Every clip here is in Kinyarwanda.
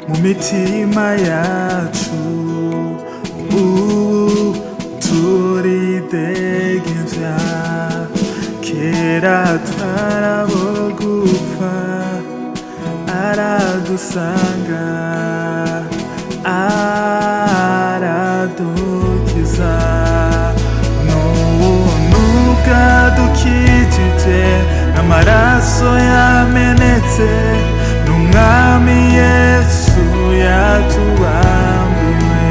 mu mitima yacu. Turidegembya, kera twarabo gupfa, aradusanga, aradukiza. N'ubuntu bwadukijije, n'amaraso yamenetse, n'umwami Yesu yatubambiwe.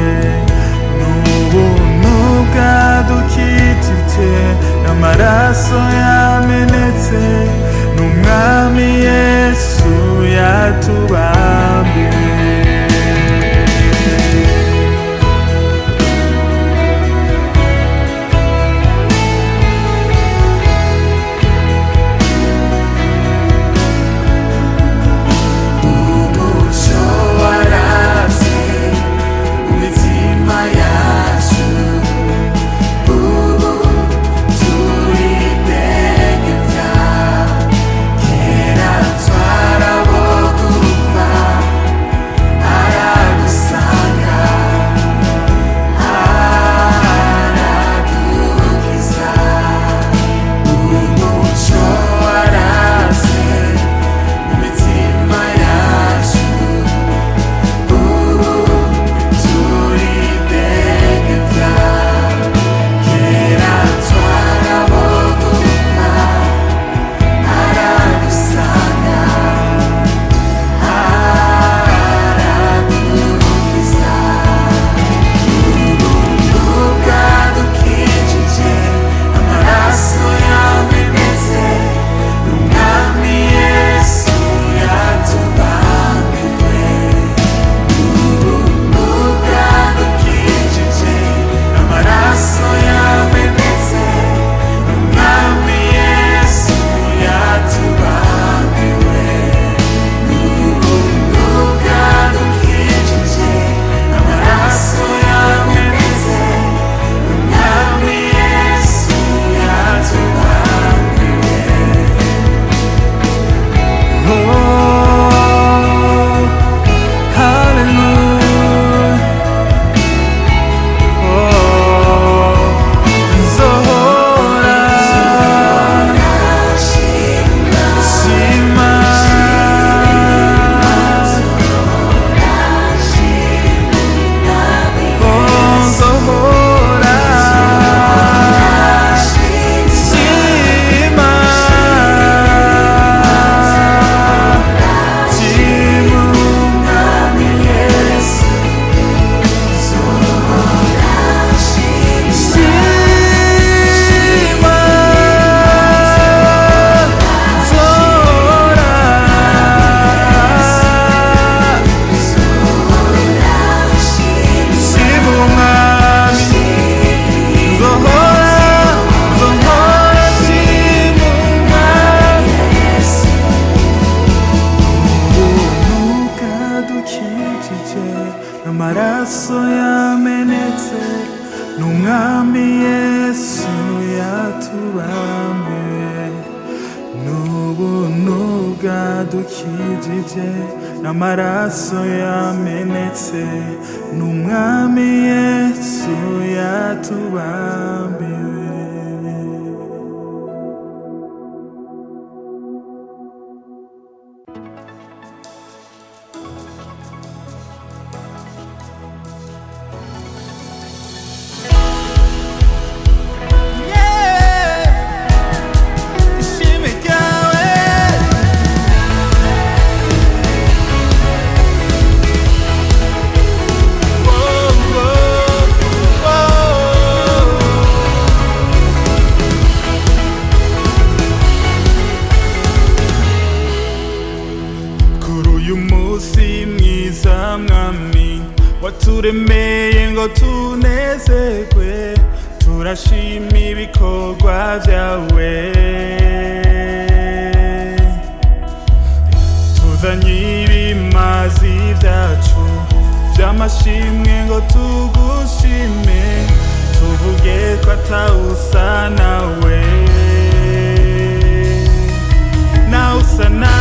N'ubuntu bwadukijije, n'amaraso yamenetse, n'umwami Yesu yatubambiwe. N'amaraso yamenetse, n'umwami Yesu yatubambiwe. N'ubuntu bwadukijije, n'amaraso yamenetse, n'umwami Yesu yatubambiwe. Waturemeye ngo tunezerwe, turashima ibikorwa byawe. Tuzanye ibimazi byacu by'amashimwe ngo tugushime, tuvuge ko atawusa nawe, nawusa nawe.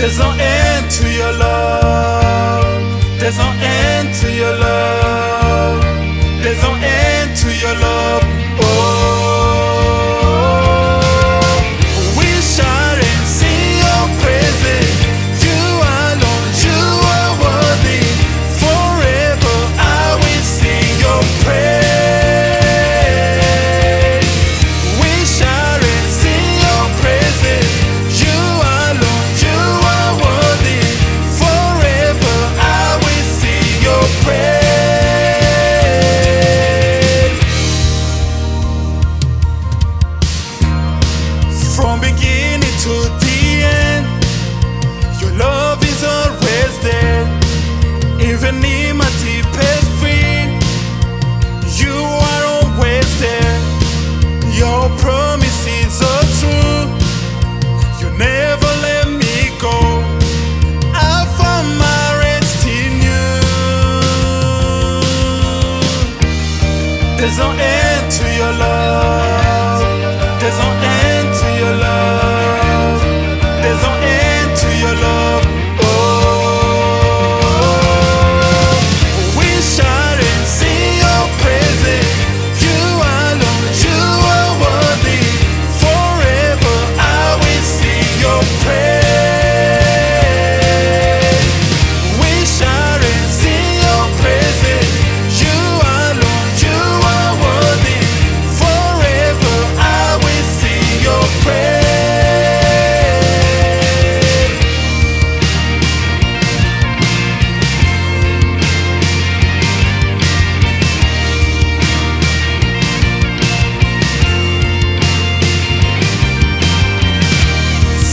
There's no end to your love. There's no end to your love. There's no end to your love. Oh, we shout and sing your praises. You alone, you are worthy. Forever I will sing your praise. We shout and sing your praises. You alone, you are worthy. Forever I will sing your praise. From beginning to the end, your love is always there. Even in my deepest fear, you are always there. Your promises are true. You never let me go. I found my rest in you. There's no end to your love. There's no end to your love. There's no end to your love. Oh, we shout and sing your praises. You alone, you are worthy. Forever I will sing your praise. We shout and sing your praises. You alone, you are worthy. Forever I will sing your praise.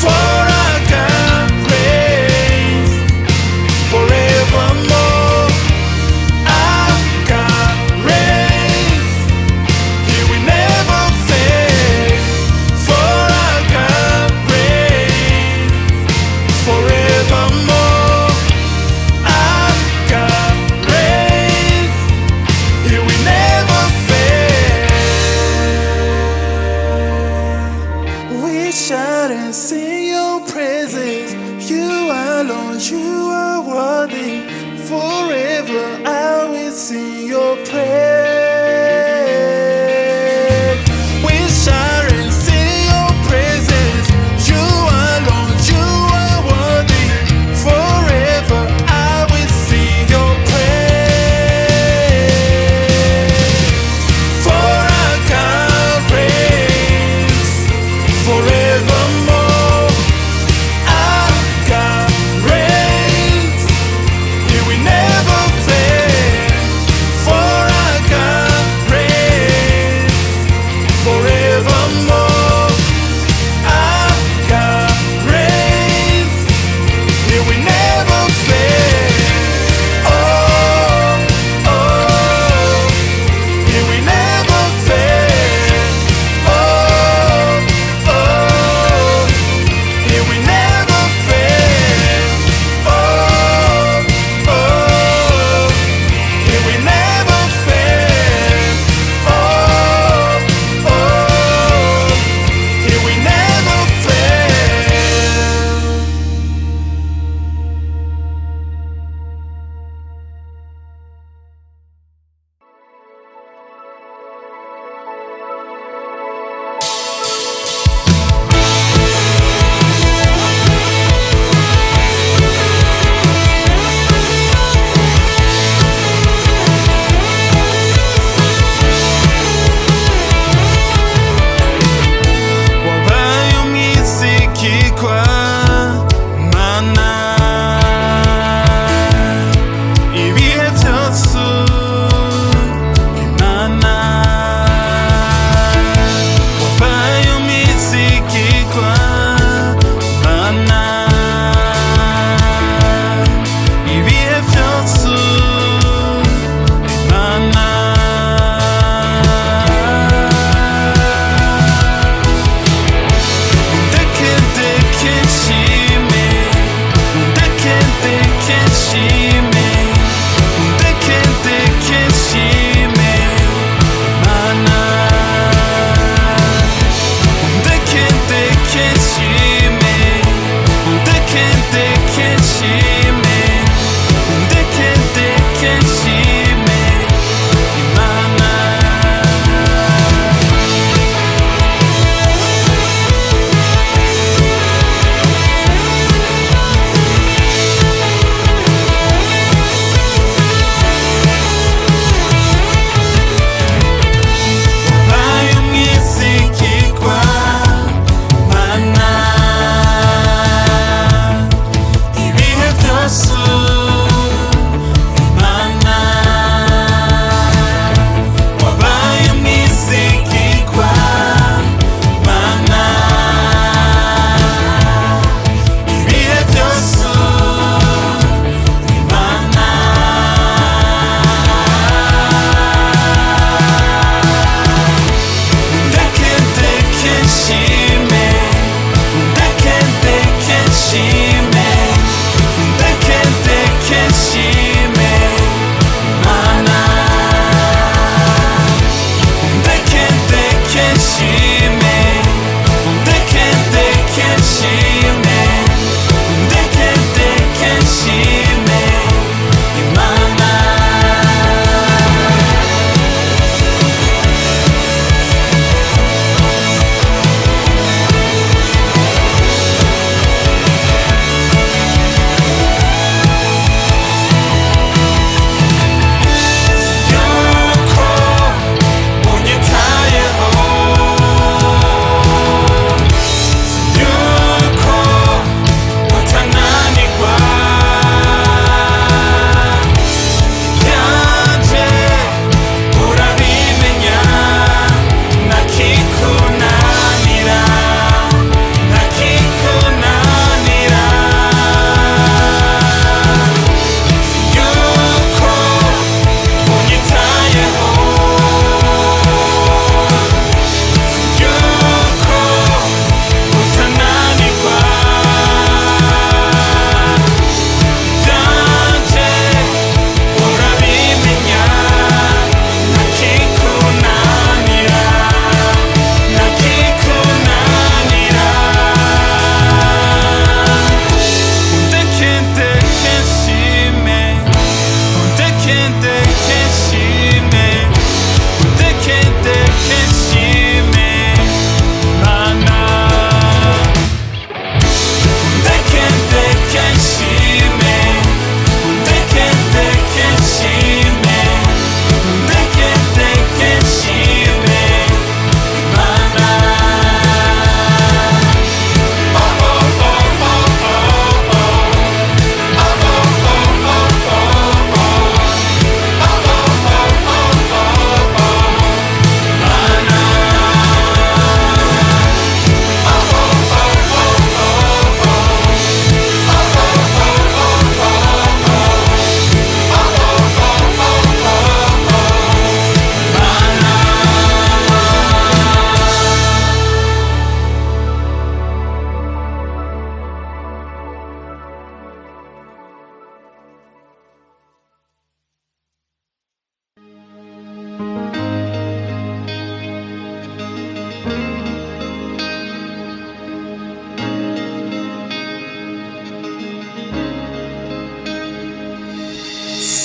For I can praise forevermore. I can praise, He will never fail. For I can praise forevermore. I can praise, He will never fail. We shout and sing your praises. You alone, you are worthy. Forever I will sing your praise. We shout and sing your praises. You alone, you are worthy. Forever I will sing your praise. For I can praise forevermore.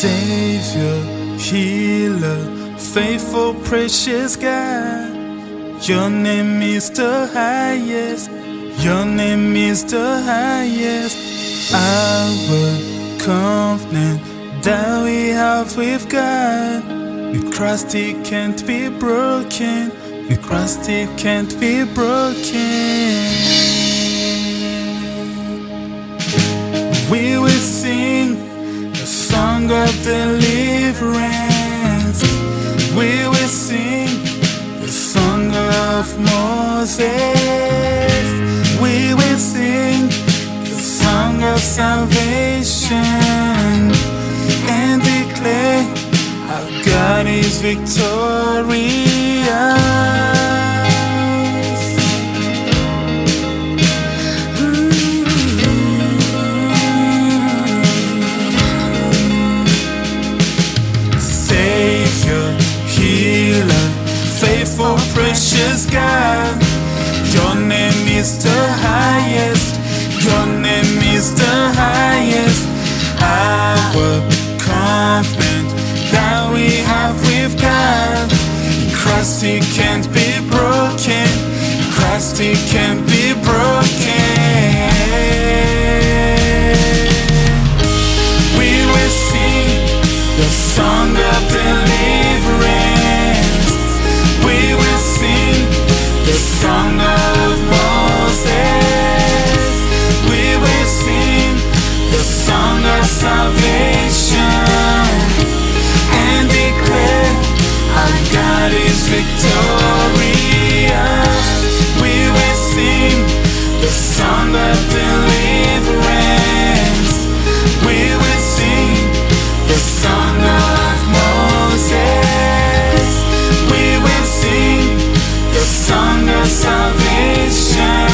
Savior, healer, faithful, precious God. Your name is the highest. Your name is the highest. Our confidence that we have with God. With Christ it can't be broken. With Christ it can't be broken. We will sing a song of deliverance. We will sing the song of Moses. We will sing the song of salvation and declare our God is victorious. Faithful, precious God, your name is the highest. Your name is the highest. Our confidence that we have with God. Christ, it can't be broken. Christ, it can't be broken. We will sing the song of deliverance. We will sing the song of Moses. We will sing the song of salvation and declare our God is victorious. We will sing the song of deliverance. We will sing the song of Moses. We will sing the song of salvation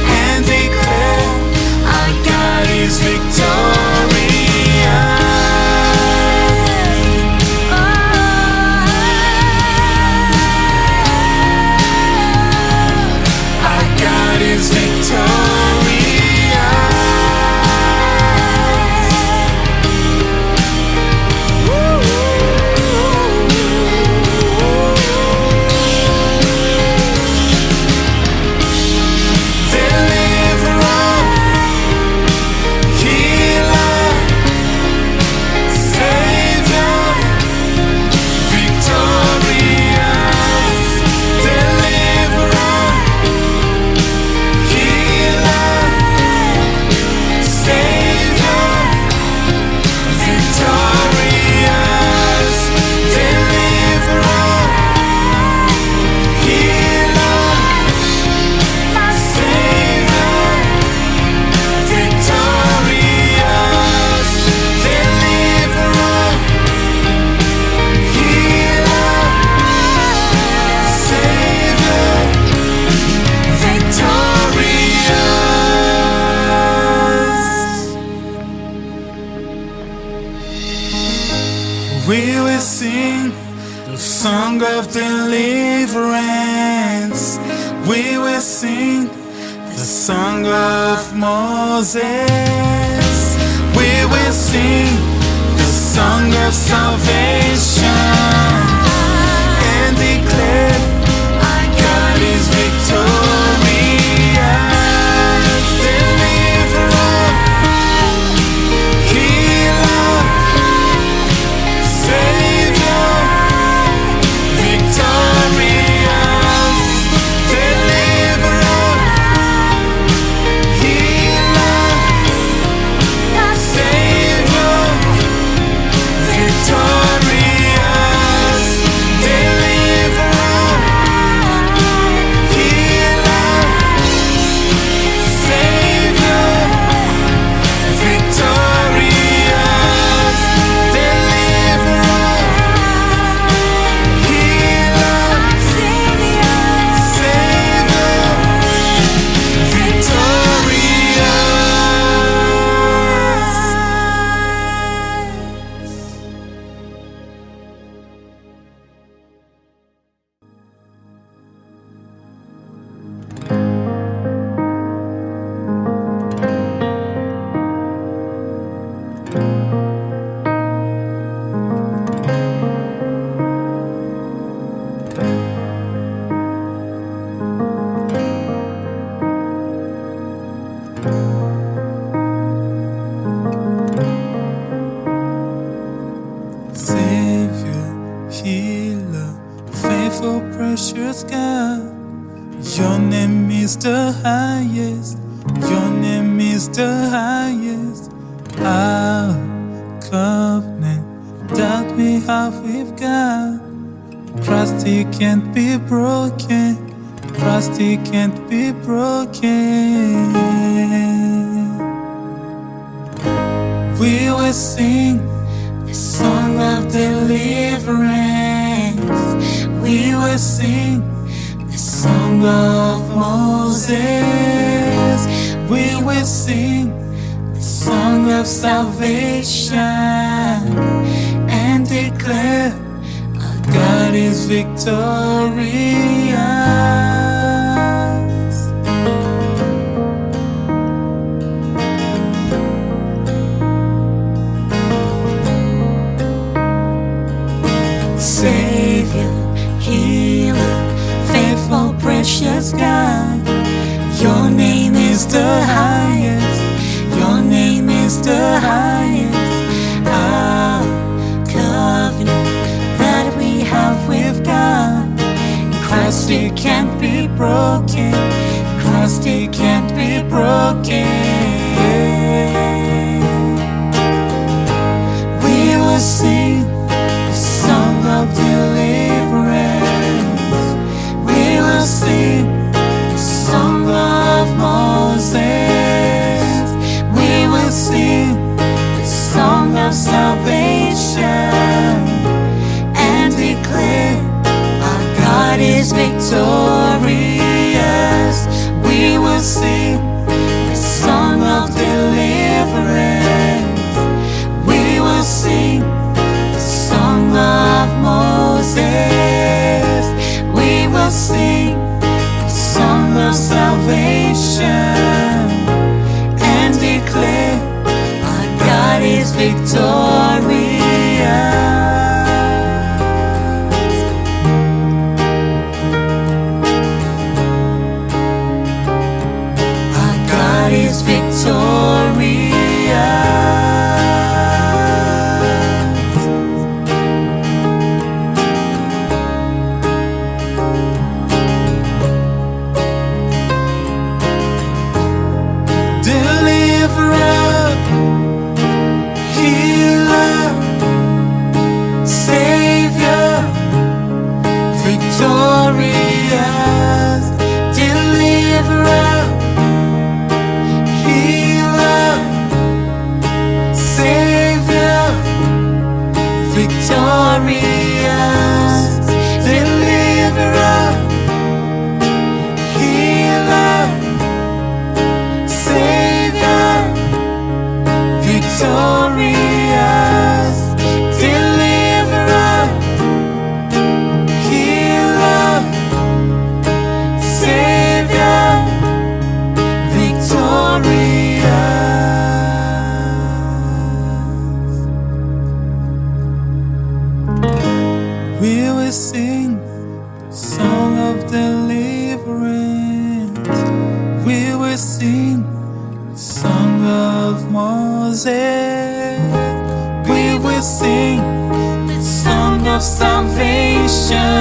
and declare our God is victorious. Our God is victorious. We will sing the song of deliverance. We will sing the song of Moses. We will sing the song of salvation and declare our God is victorious. Deliverer, healer, Savior, victorious. Deliverer, healer, Savior, victorious. Deliverer, healer, Savior, victorious. Deliverer, healer, Savior, Savior, healer, faithful, precious God. Your name is the highest. Your name is the highest. Our covenant that we have with God. Trust it can't be broken. Trust it can't be broken. We will sing the song of deliverance. We will sing the song of Moses. We will sing the song of salvation and declare our God is victorious. Savior, healer, faithful, precious God. Your name is the highest. Your name is the highest. Our covenant that we have with God. In Christ it can't be broken. In Christ it can't be broken. We will sing the song of deliverance. We will sing the song of Moses. We will sing the song of salvation and declare our God is victorious. We will sing the song of deliverance. We will sing the sing the song of Moses. We will sing the song of salvation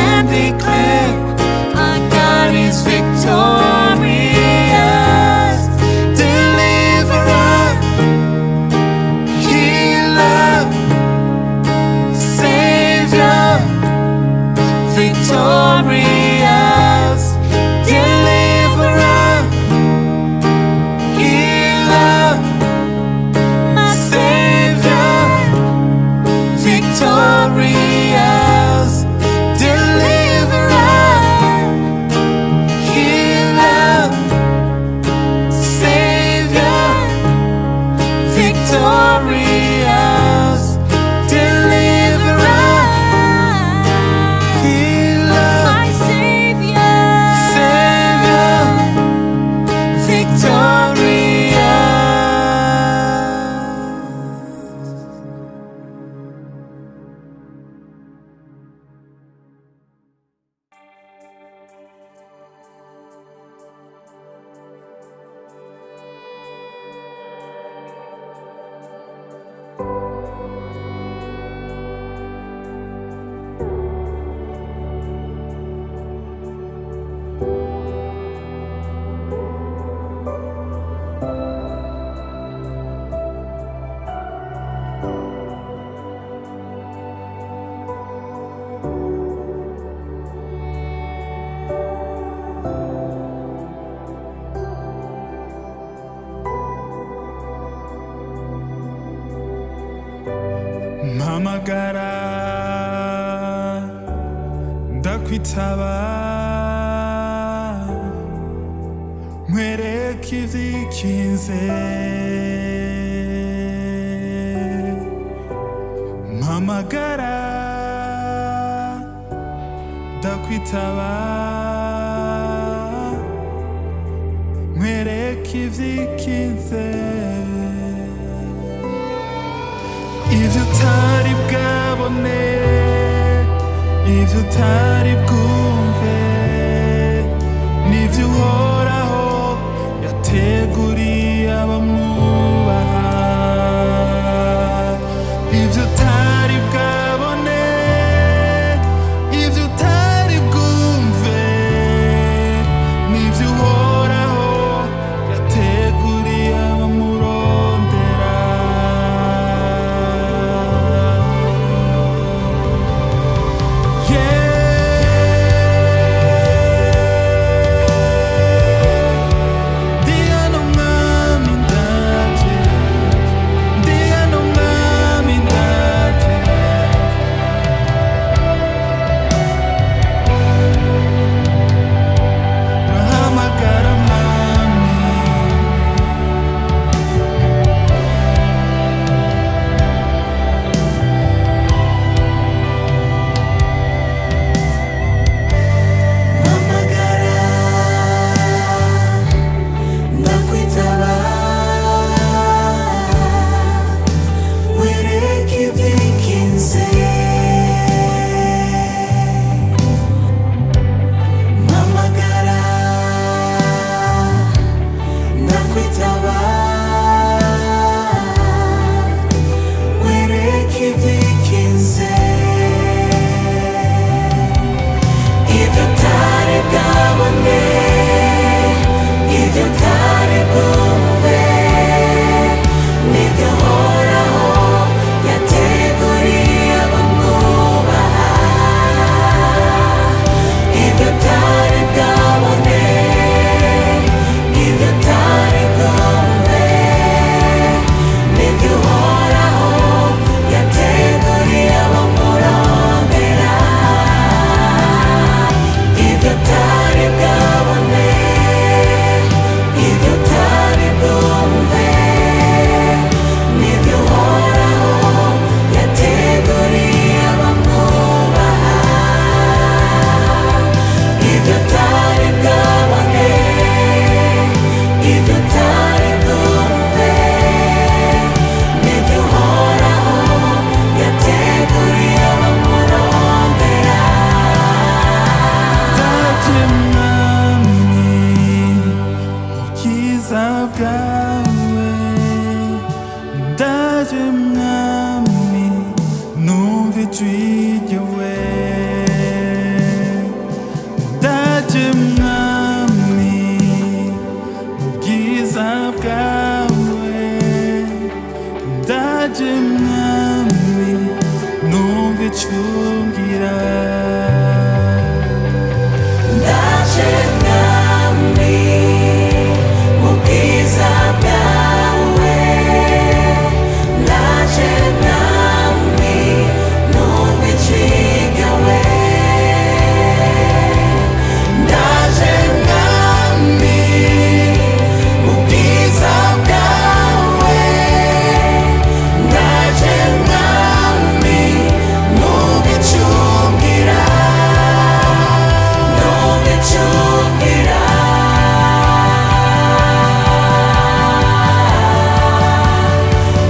and declare our God is victorious. Deliverer, healer, Savior, victorious. Deliverer, healer, my Savior, victorious. Deliverer, healer, Savior, victorious. Deliverer, healer, My Savior, Savior, victorious. Mpamagara ndakwitaba, nkwereka ivyikinze. Mpamagara ndakwitaba, nkwereka ivyikinze. Ivyo utari bwabone, ivyo utari bwumve, n'ivyo uhoraho yateguriye abamwubaha. Ivyo utari bwabone, ivyo utari bwumve, n'ivyo uhoraho yateguriye abamurondera. Yeah. bwawe ndaje mwami numva ijwi ryawe ndaje mwami mu bwiza bwawe ndaje mwami numva icungira ndaje mwami mu bwiza bwawe ndaje mwami numva ijwi ryawe ndaje mwami mu bwiza bwawe ndaje mwami numva icungira numva icungira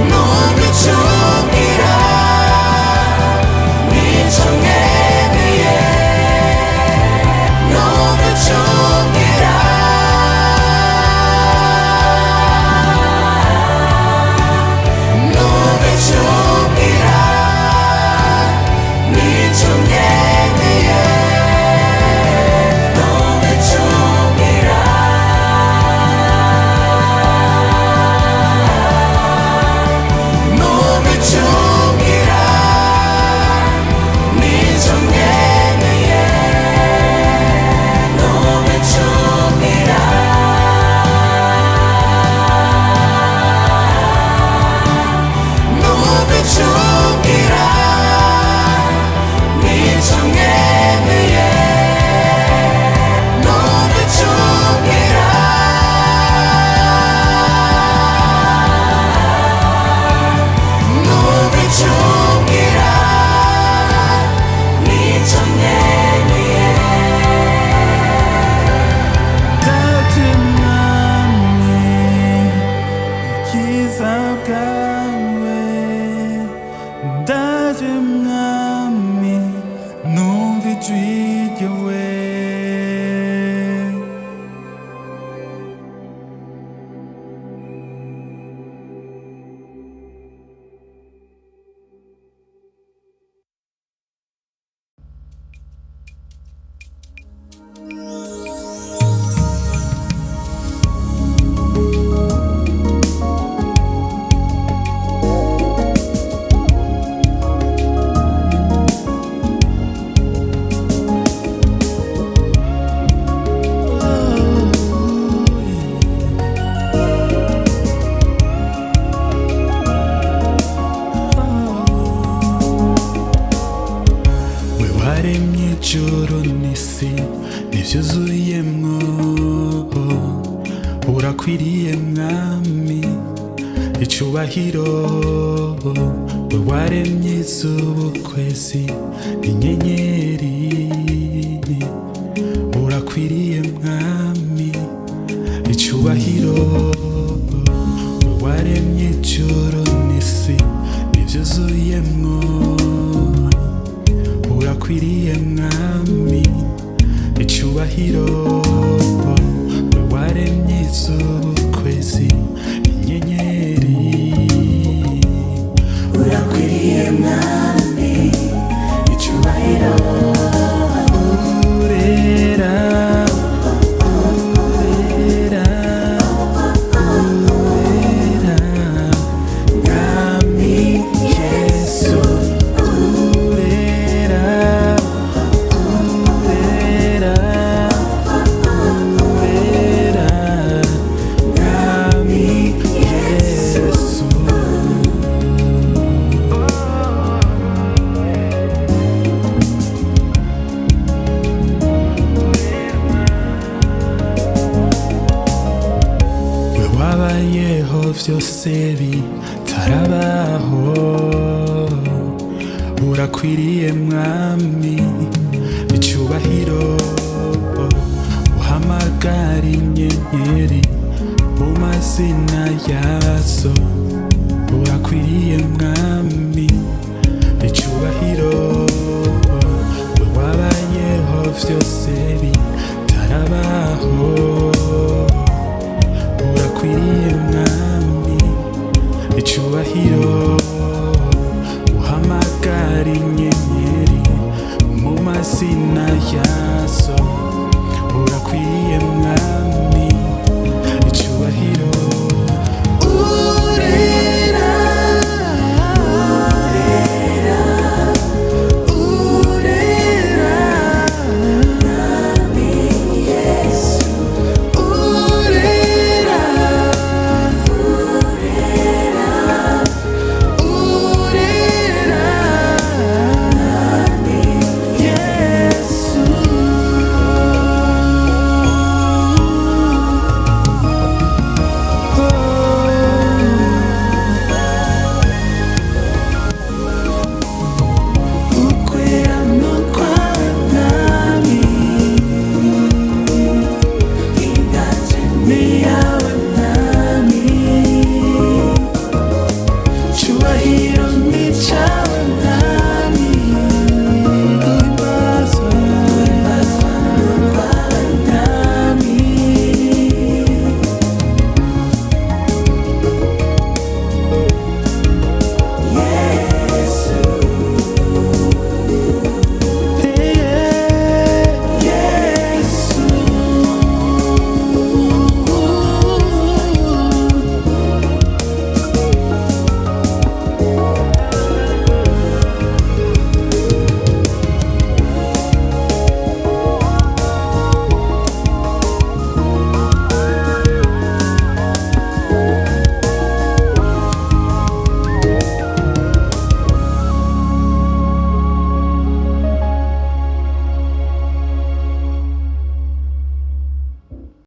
numva icungira nico nkeneye numva icungira numva icungira nico nkeneye numva icungira numva icungira nico nkeneye numva icungira numva icungira nico nkeneye numva icungira numva icungira nico nkeneye ndaje mwami ubwiza bwawe ndaje mwami numva ijwi ryawe we waremye ijuru n'isi n'ivyuzuyemwo urakwiriye mwami icubahiro we waremye izuba ukwezi n'inyenyeri urakwiriye mwami icubahiro we waremye ijuru n'isi n'ivyuzuyemwo urakwiriye mwami icubahiro we waremye izuba ukwezi inyenyeri urakwiriye mwami icubahiro urera urera urera mwami yesu urera urera urera mwami yesu we wabayeho vyose bitarabaho urakwiriye mwami icubahiro uhamagara inyenyeri mu mazina yazo urakwiriye mwami icubahiro we wabayeho vyose bitarabaho urakwiriye yawe